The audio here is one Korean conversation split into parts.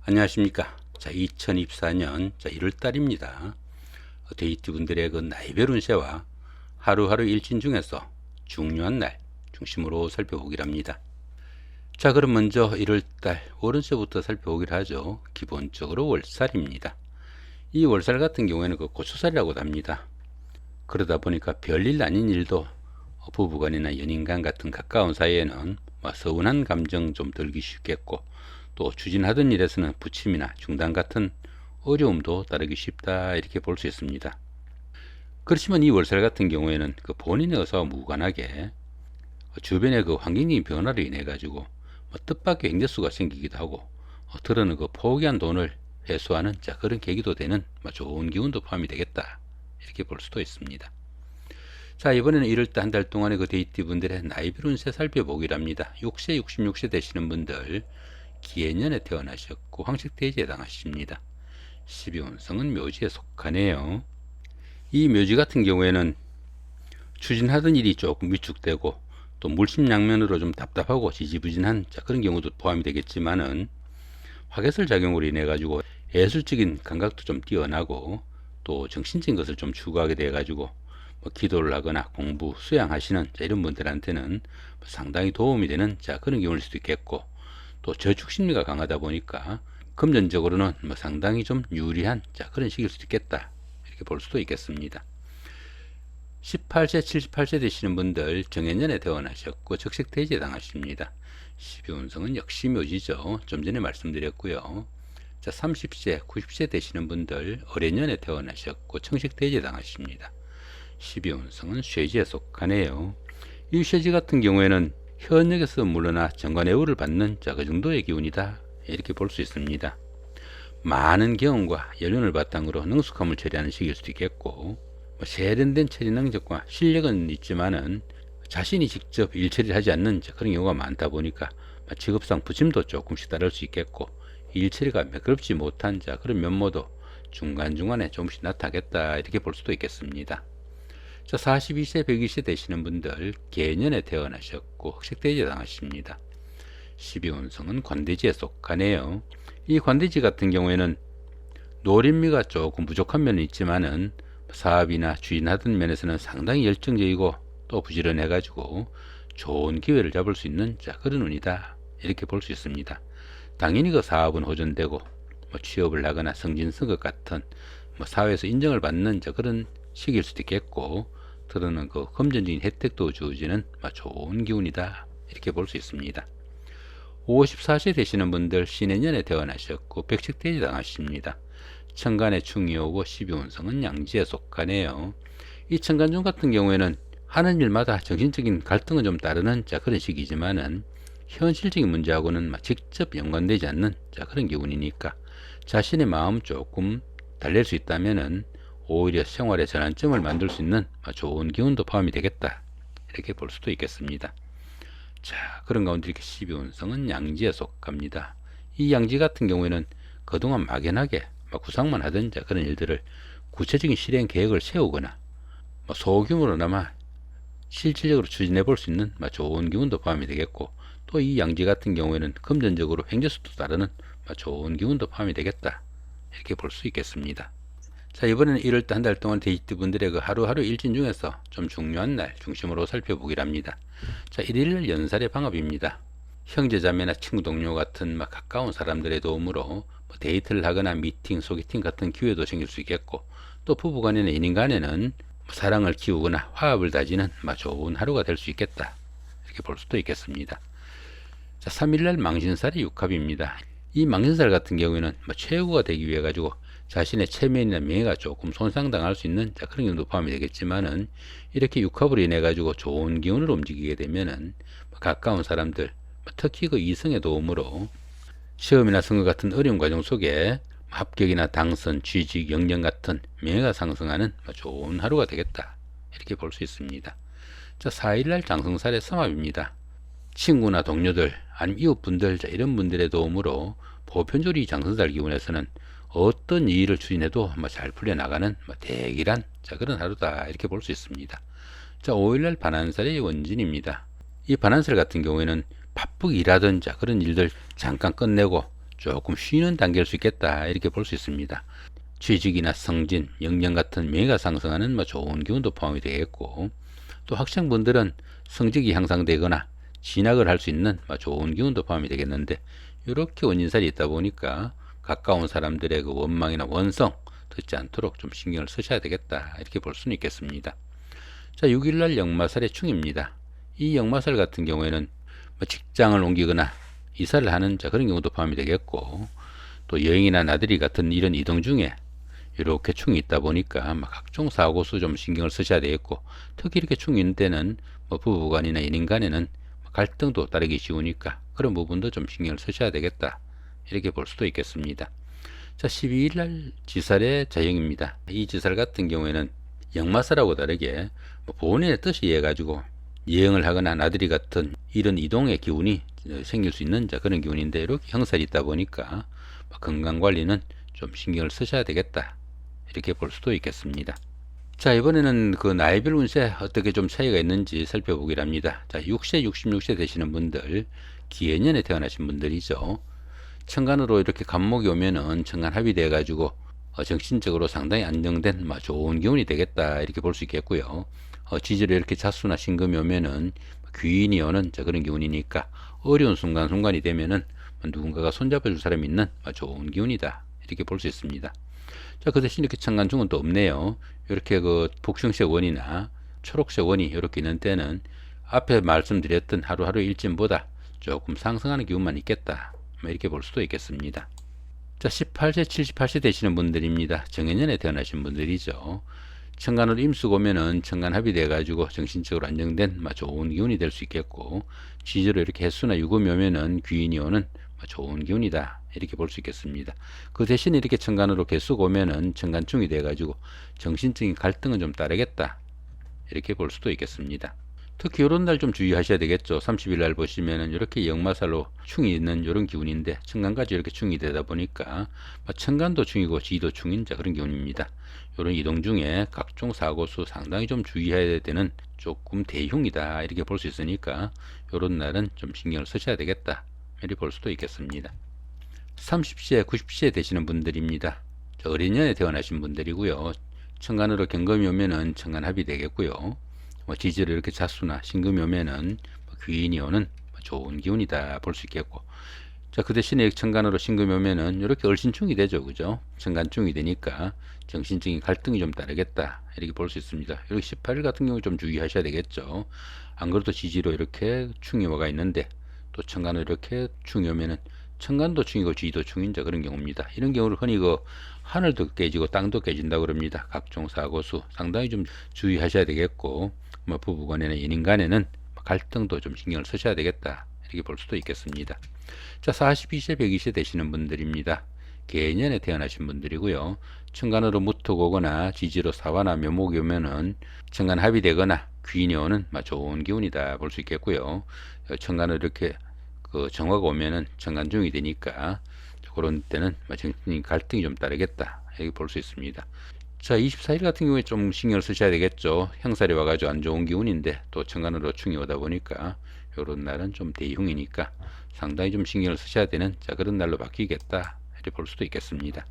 안녕하십니까. 2024년 1월달입니다. 데이트분들의 그 나이별 운세와 하루하루 일진 중에서 중요한 날 중심으로 살펴보기로 합니다. 자, 그럼 먼저 1월달 월운세부터 살펴보기로 하죠. 기본적으로 월살입니다. 이 월살 같은 경우에는 그 고초살이라고도 합니다. 그러다 보니까 별일 아닌 일도 부부간이나 연인간 같은 가까운 사이에는 서운한 감정 좀 들기 쉽겠고, 또 추진하던 일에서는 부침이나 중단 같은 어려움도 따르기 쉽다, 이렇게 볼 수 있습니다. 그렇지만 이 월살 같은 경우에는 그 본인의 의사와 무관하게 주변의 그 환경적인 변화로 인해 가지고 뜻밖의 행재수가 생기기도 하고, 들어는 그 포기한 돈을 회수하는 그런 계기도 되는 좋은 기운도 포함이 되겠다, 이렇게 볼 수도 있습니다. 자, 이번에는 1월달 한 달 동안의 그 데이트 분들의 나이별 운세 살펴보기로 합니다. 6세 66세 되시는 분들, 기해년에 태어나셨고 황색대지에 해당하십니다. 12운성은 묘지에 속하네요. 이 묘지 같은 경우에는 추진하던 일이 조금 위축되고, 또 물심양면으로 좀 답답하고 지지부진한 그런 경우도 포함이 되겠지만은, 화개설 작용으로 인해 가지고 예술적인 감각도 좀 뛰어나고, 또 정신적인 것을 좀 추구하게 돼 가지고 기도를 하거나 공부, 수양하시는 이런 분들한테는 상당히 도움이 되는 그런 경우일 수도 있겠고, 또 저축 심리가 강하다 보니까 금전적으로는 상당히 좀 유리한 그런 시기일 수도 있겠다, 이렇게 볼 수도 있겠습니다. 18세, 78세 되시는 분들, 정해년에 태어나셨고 적색대지에 해당하십니다. 12운성은 역시 묘지죠. 좀 전에 말씀드렸고요. 자, 30세, 90세 되시는 분들, 어뢰년에 태어나셨고 청식대지에 해당하십니다. 12운성은 쇠지에 속하네요. 이 쇠지 같은 경우에는 현역에서 물러나 정관예우를 받는 그 정도의 기운이다, 이렇게 볼 수 있습니다. 많은 경험과 연륜을 바탕으로 능숙함을 처리하는 시기일 수도 있겠고, 세련된 처리 능력과 실력은 있지만은 자신이 직접 일 처리를 하지 않는 그런 경우가 많다 보니까 직업상 부침도 조금씩 따를 수 있겠고, 일 처리가 매끄럽지 못한 그런 면모도 중간중간에 조금씩 나타나겠다, 이렇게 볼 수도 있겠습니다. 자, 42세, 120세 되시는 분들, 개년에 태어나셨고 흑색대지에 해당하십니다. 12운성은 관대지에 속하네요. 이 관대지 같은 경우에는 노림미가 조금 부족한 면은 있지만은 사업이나 추진하던 면에서는 상당히 열정적이고 또 부지런해 가지고 좋은 기회를 잡을 수 있는 그런 운이다, 이렇게 볼 수 있습니다. 당연히 그 사업은 호전되고 취업을 하거나 승진승급 같은 사회에서 인정을 받는 그런 시기일 수도 있겠고, 들어는 그 금전적인 혜택도 주어지는 좋은 기운이다, 이렇게 볼 수 있습니다. 54세 되시는 분들, 신해년에 태어나셨고 백색대지 당하십니다. 천간에 충이 오고 12운성은 양지에 속하네요. 이 천간중 같은 경우에는 하는 일마다 정신적인 갈등은 좀 따르는 그런 시기지만은 현실적인 문제하고는 직접 연관되지 않는 그런 기운이니까 자신의 마음 조금 달랠 수 있다면은 오히려 생활의 전환점을 만들 수 있는 좋은 기운도 포함이 되겠다, 이렇게 볼 수도 있겠습니다. 자, 그런 가운데 이렇게 12운성은 양지에 속합니다. 이 양지 같은 경우에는 그동안 막연하게 구상만 하던 그런 일들을 구체적인 실행 계획을 세우거나 소규모로나마 실질적으로 추진해 볼 수 있는 좋은 기운도 포함이 되겠고, 또 이 양지 같은 경우에는 금전적으로 횡재수도 따르는 좋은 기운도 포함이 되겠다, 이렇게 볼 수 있겠습니다. 자, 이번에는 1월달 한 달 동안 데이트 분들의 그 하루하루 일진 중에서 좀 중요한 날 중심으로 살펴보기로 합니다. 자, 1일 연살의 방업입니다. 형제자매나 친구 동료 같은 가까운 사람들의 도움으로 데이트를 하거나 미팅, 소개팅 같은 기회도 생길 수 있겠고, 또 부부간이나 연인 간에는 사랑을 키우거나 화합을 다지는 좋은 하루가 될 수 있겠다, 이렇게 볼 수도 있겠습니다. 자, 3일날 망신살이 육합입니다. 이 망신살 같은 경우에는 최고가 되기 위해 가지고 자신의 체면이나 명예가 조금 손상당할 수 있는 그런 경우도 포함이 되겠지만은, 이렇게 육합으로 인해 가지고 좋은 기운으로 움직이게 되면은 가까운 사람들, 특히 그 이성의 도움으로 시험이나 선거 같은 어려운 과정 속에 합격이나 당선, 취직, 영령 같은 명예가 상승하는 좋은 하루가 되겠다, 이렇게 볼 수 있습니다. 자, 4일날 장성살의 삼합입니다. 친구나 동료들, 아니면 이웃분들, 이런 분들의 도움으로 보편적으로 이 장성살 기운에서는 어떤 일을 추진해도 잘 풀려나가는 대기란 그런 하루다, 이렇게 볼 수 있습니다. 자, 5일날 반한살의 원진입니다. 이 반한살 같은 경우에는 바쁘게 일하던 그런 일들 잠깐 끝내고 조금 쉬는 단계일 수 있겠다 이렇게 볼 수 있습니다. 취직이나 승진, 역량 같은 명예가 상승하는 좋은 기운도 포함이 되겠고, 또 학생분들은 성적이 향상되거나 진학을 할 수 있는 좋은 기운도 포함이 되겠는데, 이렇게 원인살이 있다 보니까 가까운 사람들의 그 원망이나 원성 듣지 않도록 좀 신경을 쓰셔야 되겠다 이렇게 볼 수는 있겠습니다. 자, 6일날 역마살의 충입니다. 이 역마살 같은 경우에는 직장을 옮기거나 이사를 하는 그런 경우도 포함이 되겠고, 또 여행이나 나들이 같은 이런 이동 중에 이렇게 충이 있다 보니까 각종 사고수 좀 신경을 쓰셔야 되겠고, 특히 이렇게 충이 있는 때는 부부간이나 연인 간에는 갈등도 따르기 쉬우니까 그런 부분도 좀 신경을 쓰셔야 되겠다 이렇게 볼 수도 있겠습니다. 자, 12일날 지살의 자영입니다. 이 지살 같은 경우에는 역마살하고 다르게 본인의 뜻에 의해 가지고 여행을 하거나 나들이 같은 이런 이동의 기운이 생길 수 있는 그런 기운인데, 이렇게 형살이 있다 보니까 건강관리는 좀 신경을 쓰셔야 되겠다 이렇게 볼 수도 있겠습니다. 자, 이번에는 그 나이별 운세 어떻게 좀 차이가 있는지 살펴보기로 합니다. 자, 6세, 66세 되시는 분들, 기해년에 태어나신 분들이죠. 천간으로 이렇게 간목이 오면은 천간 합의돼 가지고 정신적으로 상당히 안정된 좋은 기운이 되겠다 이렇게 볼 수 있겠고요. 지지로 이렇게 자수나 신금이 오면은 귀인이 오는 그런 기운이니까 어려운 순간순간이 되면은 누군가가 손잡아 줄 사람이 있는 좋은 기운이다 이렇게 볼 수 있습니다. 자, 그 대신 이렇게 천간중은 또 없네요. 이렇게 그 복층색 원이나 초록색 원이 이렇게 있는 때는 앞에 말씀드렸던 하루하루 일진보다 조금 상승하는 기운만 있겠다 이렇게 볼 수도 있겠습니다. 자, 18세, 78세 되시는 분들입니다. 정해년에 태어나신 분들이죠. 천간으로 임수가 오면은 천간 합의돼 가지고 정신적으로 안정된 좋은 기운이 될 수 있겠고, 지지로 이렇게 해수나 유금이 오면은 귀인이 오는 좋은 기운이다 이렇게 볼 수 있겠습니다. 그 대신 이렇게 천간으로 개수가 오면은 천간충이 돼 가지고 정신적인 갈등은 좀 따르겠다 이렇게 볼 수도 있겠습니다. 특히 이런 날 좀 주의하셔야 되겠죠. 30일 날 보시면은 이렇게 역마살로 충이 있는 이런 기운인데, 천간까지 이렇게 충이 되다 보니까 천간도 충이고 지도 충인 그런 기운입니다. 이런 이동 중에 각종 사고수 상당히 좀 주의해야 되는 조금 대흉이다 이렇게 볼 수 있으니까, 이런 날은 좀 신경을 쓰셔야 되겠다 이렇게 볼 수도 있겠습니다. 30세, 90세 되시는 분들입니다. 어린 년에 태어나신 분들이고요. 천간으로 경금이 오면은 천간 합이 되겠고요. 지지로 이렇게 자수나 신금이 오면은 귀인이 오는 좋은 기운이다 볼 수 있겠고, 자, 그 대신에 천간으로 신금이 오면은 이렇게 얼신충이 되죠, 그죠? 천간충이 되니까 정신적인 갈등이 좀 따르겠다 이렇게 볼 수 있습니다. 이렇게 18일 같은 경우 좀 주의하셔야 되겠죠. 안 그래도 지지로 이렇게 충이 와가 있는데, 또 천간으로 이렇게 충이 오면은 천간도 충이고 지도 충인 그런 경우입니다. 이런 경우를 흔히 그 하늘도 깨지고 땅도 깨진다 그럽니다. 각종 사고수 상당히 좀 주의하셔야 되겠고, 부부간에나 연인 간에는 갈등도 좀 신경을 쓰셔야 되겠다 이렇게 볼 수도 있겠습니다. 자, 42세, 120세 되시는 분들입니다. 개년에 태어나신 분들이고요. 천간으로 무토가 오거나 지지로 사화나 묘목이 오면은 천간 합의되거나 귀인이 오는 좋은 기운이다 볼 수 있겠고요. 천간으로 이렇게 그 정화가 오면은 천간중이 되니까 그런 때는 정신적인 갈등이 좀 따르겠다 이렇게 볼 수 있습니다. 자, 24일 같은 경우에 좀 신경을 쓰셔야 되겠죠. 형살이 와가지고 안 좋은 기운인데 또 천간으로 충이 오다 보니까 요런 날은 좀 대흉이니까 상당히 좀 신경을 쓰셔야 되는 그런 날로 바뀌겠다 이렇게 볼 수도 있겠습니다.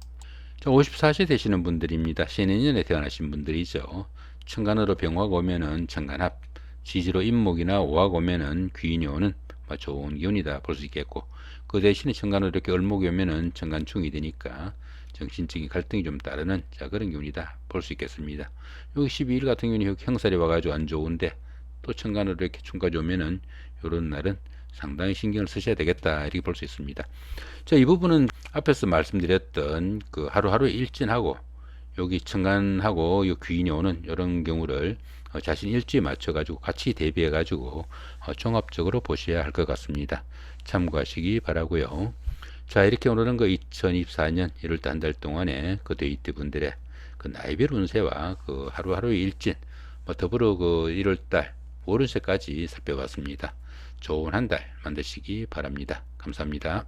자, 54세 되시는 분들입니다. 신해년에 태어나신 분들이죠. 천간으로 병화가 오면은 천간합, 지지로 임목이나 오화가 오면은 귀인이 오는 좋은 기운이다 볼 수 있겠고, 그 대신에 천간으로 이렇게 을목이 오면은 천간충이 되니까 정신적인 갈등이 좀 따르는 그런 기운이다 볼 수 있겠습니다. 여기 12일 같은 경우는 형살이 와가지고 안 좋은데, 또 천간으로 이렇게 충까지 오면은 요런 날은 상당히 신경을 쓰셔야 되겠다 이렇게 볼 수 있습니다. 자, 이 부분은 앞에서 말씀드렸던 그 하루하루 일진하고 여기 천간하고 요 귀인이 오는 이런 경우를 자신 일주에 맞춰 가지고 같이 대비해 가지고 종합적으로 보셔야 할 것 같습니다. 참고하시기 바라고요. 자, 이렇게 오늘은 그 2024년 1월달 한 달 동안에 그 데이트 분들의 그 나이별 운세와 그 하루하루 일진 더불어 그 1월달 월운세까지 살펴봤습니다. 좋은 한 달 만드시기 바랍니다. 감사합니다.